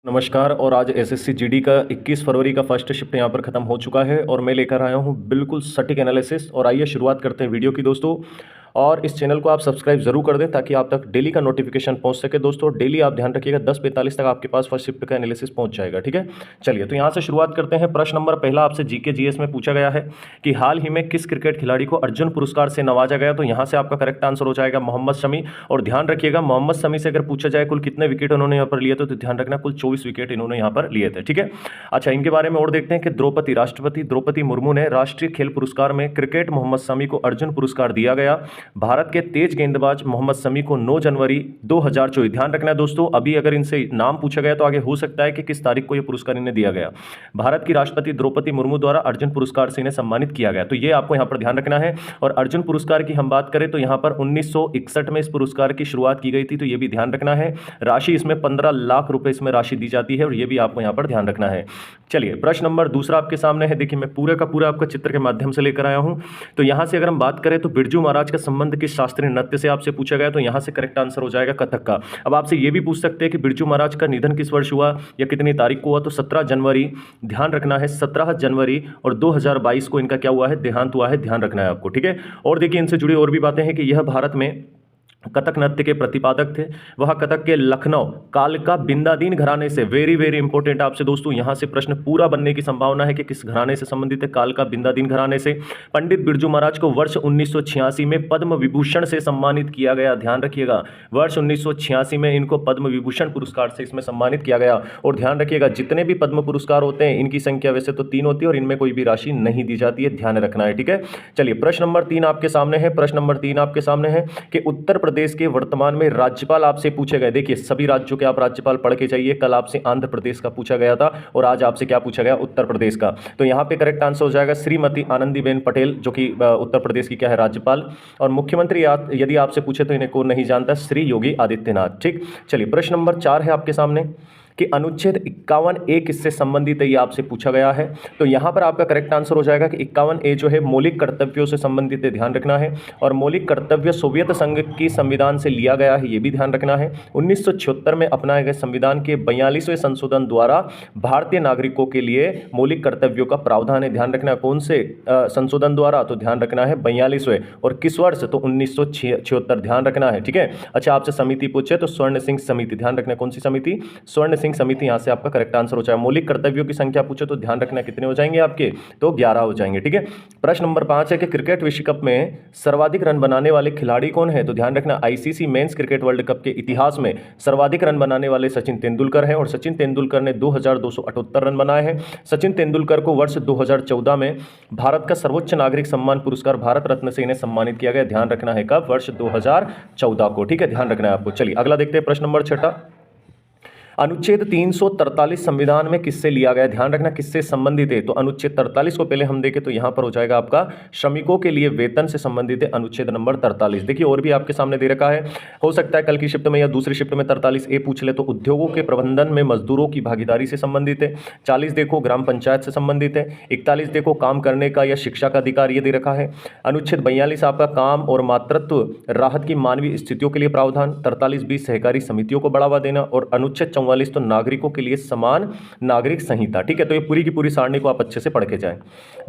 नमस्कार। और आज एसएससी जीडी का 21 फरवरी का फर्स्ट शिफ्ट यहाँ पर खत्म हो चुका है और मैं लेकर आया हूँ बिल्कुल सटीक एनालिसिस। और आइए शुरुआत करते हैं वीडियो की दोस्तों। और इस चैनल को आप सब्सक्राइब जरूर कर दें ताकि आप तक डेली का नोटिफिकेशन पहुंच सके दोस्तों। डेली आप ध्यान रखिएगा 10:45 तक आपके पास फर्स्ट शिफ्ट का एनालिसिस पहुंच जाएगा। ठीक है, चलिए तो यहाँ से शुरुआत करते हैं। प्रश्न नंबर पहला आपसे जीके जीएस में पूछा गया है कि हाल ही में किस क्रिकेट खिलाड़ी को अर्जुन पुरस्कार से नवाजा गया। तो यहाँ से आपका करेक्ट आंसर हो जाएगा मोहम्मद शमी। और ध्यान रखिएगा मोहम्मद शमी से अगर पूछा जाए कुल कितने विकेट उन्होंने यहाँ पर लिए थे, तो ध्यान रखना कुल 24 विकेट इन्होंने यहाँ पर लिए थे। ठीक है, अच्छा इनके बारे में और देखते हैं कि राष्ट्रपति द्रौपदी मुर्मू ने राष्ट्रीय खेल पुरस्कार में क्रिकेट मोहम्मद शमी को अर्जुन पुरस्कार दिया गया। भारत के तेज गेंदबाज मोहम्मद शमी को 9 जनवरी 2024, ध्यान रखना है दोस्तों, अभी अगर इनसे नाम पूछा गया तो आगे हो सकता है कि किस तारीख को यह पुरस्कार इन्हें दिया गया। भारत की राष्ट्रपति द्रौपदी मुर्मू द्वारा अर्जुन पुरस्कार से इन्हें सम्मानित किया गया, तो यह आपको यहां पर ध्यान रखना है। और अर्जुन पुरस्कार की हम बात करें तो यहां पर 1961 में इस पुरस्कार की शुरुआत की गई थी, तो यह भी ध्यान रखना है। राशि इसमें 15 लाख रुपए इसमें राशि दी जाती है और यह भी आपको यहां पर ध्यान रखना है। चलिए प्रश्न नंबर दूसरा आपके सामने है। देखिए मैं पूरे का पूरा आपका चित्र के माध्यम से लेकर आया हूं। तो यहां से अगर हम बात करें तो बिरजू महाराज का संबंध किस शास्त्रीय नृत्य से आपसे पूछा गया, तो यहां से करेक्ट आंसर हो जाएगा कथक का। अब आपसे यह भी पूछ सकते हैं कि बिरजू महाराज का निधन किस वर्ष हुआ या कितनी तारीख को हुआ, तो 17 जनवरी, ध्यान रखना है 17 जनवरी और 2022 को इनका क्या हुआ है, देहांत हुआ है, ध्यान रखना है आपको। ठीक है, और देखिए इनसे जुड़ी और भी बातें हैं कि यह भारत में कथक नृत्य के प्रतिपादक थे। वह कथक के लखनऊ कालका बिंदादीन घराने से, वेरी वेरी इंपॉर्टेंट आपसे दोस्तों, यहां से प्रश्न पूरा बनने की संभावना है कि किस घराने से संबंधित है, कालका बिंदादीन घराने से। पंडित बिरजू महाराज को वर्ष 1986 में पद्म विभूषण से सम्मानित किया गया, ध्यान रखिएगा वर्ष 1986 में इनको पद्म विभूषण पुरस्कार से इसमें सम्मानित किया गया। और ध्यान रखिएगा जितने भी पद्म पुरस्कार होते हैं इनकी संख्या वैसे तो 3 होती है और इनमें कोई भी राशि नहीं दी जाती है, ध्यान रखना है। ठीक है, चलिए प्रश्न नंबर 3 आपके सामने है। प्रश्न नंबर 3 आपके सामने है कि उत्तर प्रदेश के वर्तमान में राज्यपाल आपसे पूछे गए। देखिए सभी राज्यों के आप राज्यपाल पढ़ के जाइए। कल आपसे आंध्र प्रदेश का पूछा गया था और आज आपसे क्या पूछा गया, उत्तर प्रदेश का। तो यहां पे करेक्ट आंसर हो जाएगा श्रीमती आनंदीबेन पटेल, जो कि उत्तर प्रदेश की क्या है, राज्यपाल। और मुख्यमंत्री यदि आपसे पूछे तो इन्हें कौन नहीं जानता, श्री योगी आदित्यनाथ। ठीक, चलिए प्रश्न नंबर 4 है आपके सामने कि अनुच्छेद 51A किससे संबंधित है, ये आपसे पूछा गया है। तो यहां पर आपका करेक्ट आंसर हो जाएगा कि 51A जो है मौलिक कर्तव्यों से संबंधित है, ध्यान रखना है। और मौलिक कर्तव्य सोवियत संघ की संविधान से लिया गया है, ये भी ध्यान रखना है। 1976 में अपनाए गए संविधान के 42वें संशोधन द्वारा भारतीय नागरिकों के लिए मौलिक कर्तव्यों का प्रावधान है, ध्यान रखना। कौन से संशोधन द्वारा, तो ध्यान रखना है 42वें। और किस वर्ष, तो 1976, ध्यान रखना है। ठीक है, अच्छा आपसे समिति पूछे तो स्वर्ण सिंह समिति, ध्यान रखना कौन सी समिति, स्वर्ण सिंह समिति, यहां से आपका करेक्ट आंसर हो जाएगा। मौलिक कर्तव्यों की संख्या पूछे तो ध्यान रखना कितने हो जाएंगे आपके, तो 11 हो जाएंगे। ठीक है, प्रश्न नंबर 5 है कि क्रिकेट विश्व कप में सर्वाधिक रन बनाने वाले खिलाड़ी कौन है, तो ध्यान रखना ICC men's cricket world cup के इतिहास में सर्वाधिक रन बनाने वाले सचिन तेंदुलकर हैं। और सचिन तेंदुलकर ने 2278 रन बनाए हैं। सचिन तेंदुलकर को वर्ष 2014 में भारत का सर्वोच्च नागरिक सम्मान पुरस्कार भारत रत्न से इन्हें सम्मानित किया गया, ध्यान रखना है कब, वर्ष 2014 को। ठीक है, ध्यान रखना है आपको। चलिए अगला देखते हैं प्रश्न नंबर 6। अनुच्छेद 343 संविधान में किससे लिया गया, ध्यान रखना किससे संबंधित है। तो अनुच्छेद 43 को पहले हम देखें तो यहां पर हो जाएगा आपका श्रमिकों के लिए वेतन से संबंधित है, अनुच्छेद नंबर 43। देखिए और भी आपके सामने दे रखा है, हो सकता है कल की शिफ्ट में या दूसरी शिफ्ट में 43A पूछ ले। तो उद्योगों के प्रबंधन में मजदूरों की भागीदारी से संबंधित है। 40 देखो ग्राम पंचायत से संबंधित है। 41 देखो काम करने का या शिक्षा का अधिकार, ये दे रखा है। अनुच्छेद 42 आपका काम और मातृत्व राहत की मानवीय स्थितियों के लिए प्रावधान। 43B सहकारी समितियों को बढ़ावा देना। और अनुच्छेद 44 तो नागरिकों के लिए समान नागरिक संहिता। ठीक है, तो ये पूरी की पूरी सारणी को आप अच्छे से पढ़ के जाएं।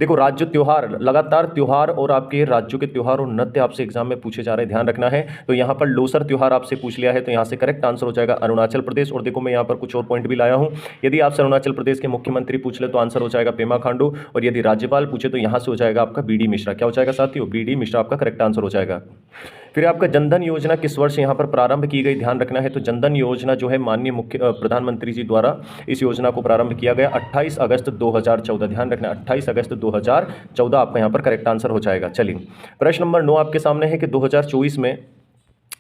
देखो राज्य त्योहार, लगातार त्योहार और आपके राज्यों के त्योहार और नृत्य आपसे एग्जाम में पूछे जा रहे हैं, ध्यान रखना है। तो यहां पर लोसर त्योहार आपसे पूछ लिया है, तो यहां से करेक्ट आंसर हो जाएगा अरुणाचल प्रदेश। और देखो मैं यहां पर कुछ और पॉइंट भी लाया हूं, यदि आपसे अरुणाचल प्रदेश के मुख्यमंत्री पूछ ले तो आंसर हो जाएगा पेमा खांडू। और यदि राज्यपाल पूछे तो यहां से हो जाएगा आपका बीडी मिश्रा। क्या हो जाएगा साथियों, बीडी मिश्रा आपका करेक्ट आंसर हो जाएगा। फिर आपका जनधन योजना किस वर्ष यहां पर प्रारंभ की गई, ध्यान रखना है। तो जनधन योजना जो है माननीय प्रधानमंत्री जी द्वारा इस योजना को प्रारंभ किया गया 28 अगस्त 2014, ध्यान रखना 28 अगस्त 2014 आपका यहां पर करेक्ट आंसर हो जाएगा। चलिए प्रश्न नंबर 9 आपके सामने है कि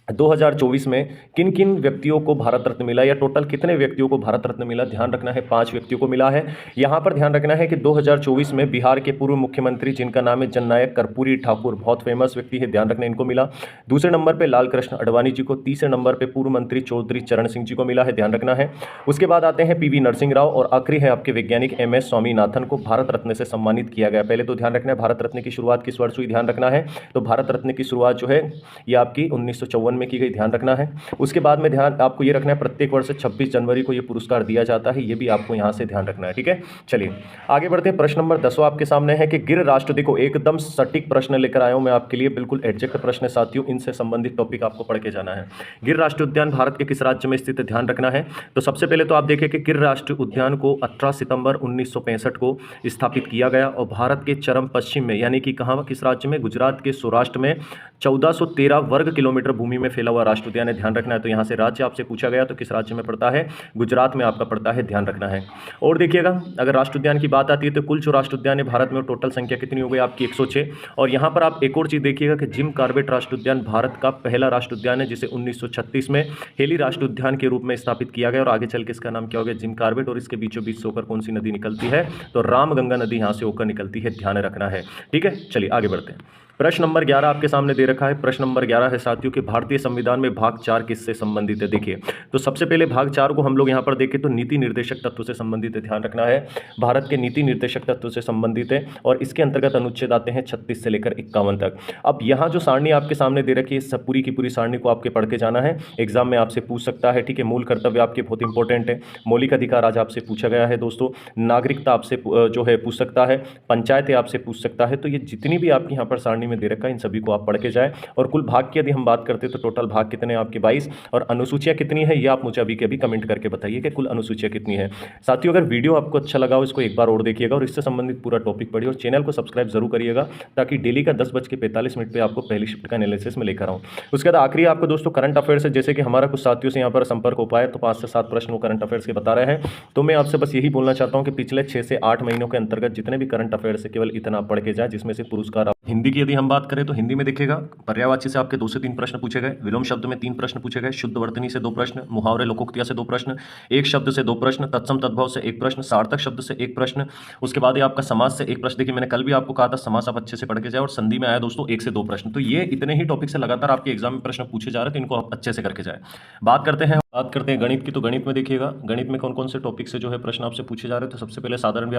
2024 में किन किन व्यक्तियों को भारत रत्न मिला, या टोटल कितने व्यक्तियों को भारत रत्न मिला, ध्यान रखना है 5 व्यक्तियों को मिला है। यहां पर ध्यान रखना है कि 2024 में बिहार के पूर्व मुख्यमंत्री जिनका नाम है जननायक कर्पूरी ठाकुर, बहुत फेमस व्यक्ति है, ध्यान रखना इनको मिला। दूसरे नंबर पे लाल कृष्ण आडवाणी जी को, तीसरे नंबर पे पूर्व मंत्री चौधरी चरण सिंह जी को मिला है, ध्यान रखना है। उसके बाद आते हैं पीवी नरसिंह राव और आखिरी है आपके वैज्ञानिक MS स्वामीनाथन को भारत रत्न से सम्मानित किया गया। पहले तो ध्यान रखना है भारत रत्न की शुरुआत किस वर्ष हुई, ध्यान रखना है। तो भारत रत्न की शुरुआत जो है ये आपकी 1954 2052 में की गई, ध्यान रखना है। उसके बाद में ध्यान आपको ये रखना है प्रत्येक वर्ष 26 जनवरी को ये पुरस्कार दिया जाता है, ये भी आपको यहाँ से ध्यान रखना है, ठीक है। चलिए आगे बढ़ते हैं। प्रश्न नंबर 10 आपके सामने है कि गिर राष्ट्र, देखो एकदम सटीक प्रश्न लेकर आया हूं मैं आपके लिए, बिल्कुल एग्जैक्ट प्रश्न है साथियों, इनसे संबंधित टॉपिक आपको पढ़ के जाना है। गिर राष्ट्रीय उद्यान भारत के किस राज्य में स्थित है, ध्यान रखना है। तो सबसे पहले तो आप देखें कि गिर राष्ट्रीय उद्यान को 18 सितंबर 1965 को स्थापित किया गया और भारत के चरम पश्चिम में, यानी कि कहाँ, किस राज्य में, गुजरात के सौराष्ट्र में 1413 वर्ग किलोमीटर भूमि में फैला हुआ राष्ट्रीय उद्यान है, ध्यान रखना है। तो यहाँ से राज्य आपसे पूछा गया तो किस राज्य में पड़ता है, गुजरात में आपका पड़ता है, ध्यान रखना है। और देखिएगा अगर राष्ट्रीय उद्यान की बात आती है तो कुल जो राष्ट्रीय उद्यान है भारत में टोटल संख्या कितनी हो गई आपकी, 106। और यहाँ पर आप एक और चीज देखिएगा कि जिम कॉर्बेट राष्ट्रीय उद्यान भारत का पहला राष्ट्रीय उद्यान है, जिसे 1936 में हेली राष्ट्रीय उद्यान के रूप में स्थापित किया गया और आगे चल के इसका नाम क्या हो गया, जिम कॉर्बेट। और इसके बीचों बीच से होकर कौन सी नदी निकलती है, तो रामगंगा नदी यहाँ से होकर निकलती है, ध्यान रखना है, ठीक है। चलिए आगे बढ़ते हैं। प्रश्न नंबर 11 आपके सामने दे रखा है। प्रश्न नंबर 11 है साथियों कि भारतीय संविधान में भाग 4 किससे संबंधित है। देखिए तो सबसे पहले भाग 4 को हम लोग यहाँ पर देखें तो नीति निर्देशक तत्व से संबंधित है, ध्यान रखना है, भारत के नीति निर्देशक तत्व से संबंधित है और इसके अंतर्गत अनुच्छेद आते हैं 36 से लेकर 51 तक। अब यहाँ जो सारणी आपके सामने दे रखी है, सब पूरी की पूरी सारणी को आपके पढ़ के जाना है, एग्जाम में आपसे पूछ सकता है, ठीक है। मूल कर्तव्य आपके बहुत इंपॉर्टेंट है, मौलिक अधिकार आज आपसे पूछा गया है दोस्तों, नागरिकता आपसे जो है पूछ सकता है, पंचायतें आपसे पूछ सकता है। तो ये जितनी भी आपकी यहाँ पर सारणी में दे रखा है इन सभी को आप पढ़ के जाए। और कुल भाग की यदि हम बात करते तो टोटल भाग कितने आपके 22 और अनुसूचियां कितनी है ये आप मुझे अभी के अभी कमेंट करके बताइए कि कुल अनुसूचियां कितनी है। साथियों अगर वीडियो आपको अच्छा लगा हो इसको एक बार और देखिएगा और इससे संबंधित पूरा टॉपिक पढ़िए और चैनल को सब्सक्राइब जरूर करिएगा ताकि डेली का 10:45 पे आपको पहली शिफ्ट का एनालिसिस में लेकर आऊँ। उसके बाद आखिरी आपको दोस्तों करंट अफेयर्स है, जैसे कि हमारा कुछ साथियों से यहाँ पर संपर्क हो पाया तो 5 से 7 प्रश्न वो करंट अफेयर्स के बता रहे हैं। तो मैं आपसे बस यही बोलना चाहता हूँ कि पिछले 6 से 8 महीनों के अंतर्गत जितने भी करंट अफेयर्स है केवल इतना पढ़ के जाए जिसमें से पुरस्कार। हिंदी की यदि हम बात करें तो हिंदी में देखिएगा पर्यायवाची से आपके 2 से 3 प्रश्न पूछे गए, विलोम शब्द में 3 प्रश्न पूछे गए, शुद्ध वर्तनी से 2 प्रश्न, मुहावरे लोकोक्तियां से 2 प्रश्न, एक शब्द से 2 प्रश्न, तत्सम तद्भव से 1 प्रश्न, सार्थक शब्द से 1 प्रश्न। उसके बाद ये आपका समाज से 1 प्रश्न। देखिए मैंने कल भी आपको कहा था समाज आप अच्छे से पढ़ के जाए और संधि में आया दोस्तों 1 से 2 प्रश्न। तो ये इतने ही टॉपिक से लगातार आपके एग्जाम में प्रश्न पूछे जा रहे हैं तो इनको आप अच्छे से करके जाए। बात करते हैं गणित की। तो गणित में देखिएगा गणित में कौन कौन से टॉपिक से जो है प्रश्न आपसे पूछे जा रहे हैं। तो सबसे पहले साधारण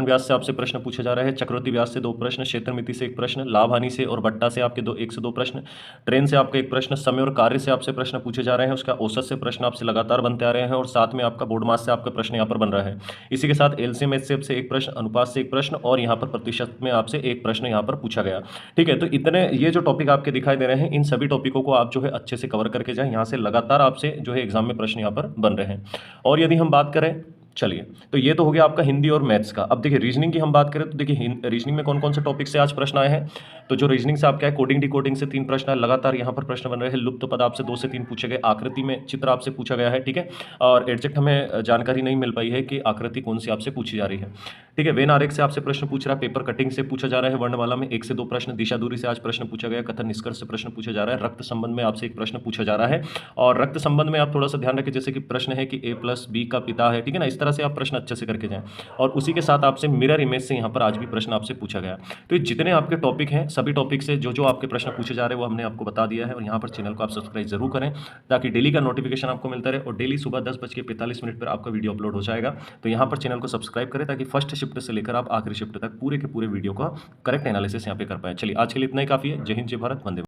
ब्याज से आपसे प्रश्न पूछे जा रहे हैं, चक्रवृद्धि ब्याज से 2 प्रश्न, क्षेत्र मिति से 1 प्रश्न, लाभ हानि से और बट्टा से आपके 1 से 2 प्रश्न, ट्रेन से आपका 1 प्रश्न, समय और कार्य से आपसे प्रश्न पूछे जा रहे हैं, उसका औसत से प्रश्न आपसे लगातार बनते आ रहे हैं और साथ में आपका बोर्ड मास से आपका प्रश्न यहाँ पर बन रहा है। इसी के साथ एलसीएम एचसीएफ से 1 प्रश्न, अनुपात से 1 प्रश्न और यहाँ पर प्रतिशत में आपसे 1 प्रश्न यहाँ पर पूछा गया, ठीक है। तो इतने ये जो टॉपिक आपके दिखाई दे रहे हैं इन सभी टॉपिकों को आप जो है अच्छे से कवर करके जाए, यहाँ से लगातार आपसे जो है एग्जाम में प्रश्न यहाँ पर बन रहे हैं। और यदि हम बात करें, चलिए तो ये तो हो गया आपका हिंदी और मैथ्स का। अब देखिए रीजनिंग की हम बात करें तो देखिए रीजनिंग में कौन कौन से टॉपिक से आज प्रश्न आए हैं। तो जो रीजनिंग से आपका है कोडिंग डिकोडिंग से 3 प्रश्न है, लगातार यहाँ पर प्रश्न बन रहे हैं। लुप्त पद आपसे 2 से 3 पूछे गए, आकृति में चित्र आपसे पूछा गया है, ठीक है। और एग्जैक्ट हमें जानकारी नहीं मिल पाई है कि आकृति कौन सी आपसे पूछी जा रही है, ठीक है। वेन आरेख से आपसे प्रश्न पूछ रहा है, पेपर कटिंग से पूछा जा रहा है, वर्णमाला में 1 से 2 प्रश्न, दिशा दूरी से आज प्रश्न पूछा गया, कथन निष्कर्ष से प्रश्न पूछा जा रहा है, रक्त संबंध में आपसे 1 प्रश्न पूछा जा रहा है। और रक्त संबंध में आप थोड़ा सा ध्यान रखें, जैसे कि प्रश्न है कि A+B का पिता है, ठीक है ना, इस तरह से आप प्रश्न अच्छे से करके जाएं। और उसी के साथ आपसे मिरर इमेज से यहाँ पर आज भी प्रश्न आपसे पूछा गया। तो ये जितने आपके टॉपिक हैं सभी टॉपिक से जो आपके प्रश्न पूछे जा रहे हैं वो हमने आपको बता दिया है। और यहाँ पर चैनल को आप सब्सक्राइब जरूर करें ताकि डेली का नोटिफिकेशन आपको मिलता रहे और डेली सुबह 10:45 पर आपका वीडियो अपलोड हो जाएगा। तो यहाँ पर चैनल को सब्सक्राइब करें ताकि फर्स्ट शिफ्ट से लेकर आप आखिरी शिफ्ट तक पूरे के पूरे वीडियो का करेक्ट एनालिसिस यहाँ पे कर पाए। चलिए आज के लिए इतना ही काफी है। जय हिंद, जय भारत, वंदे।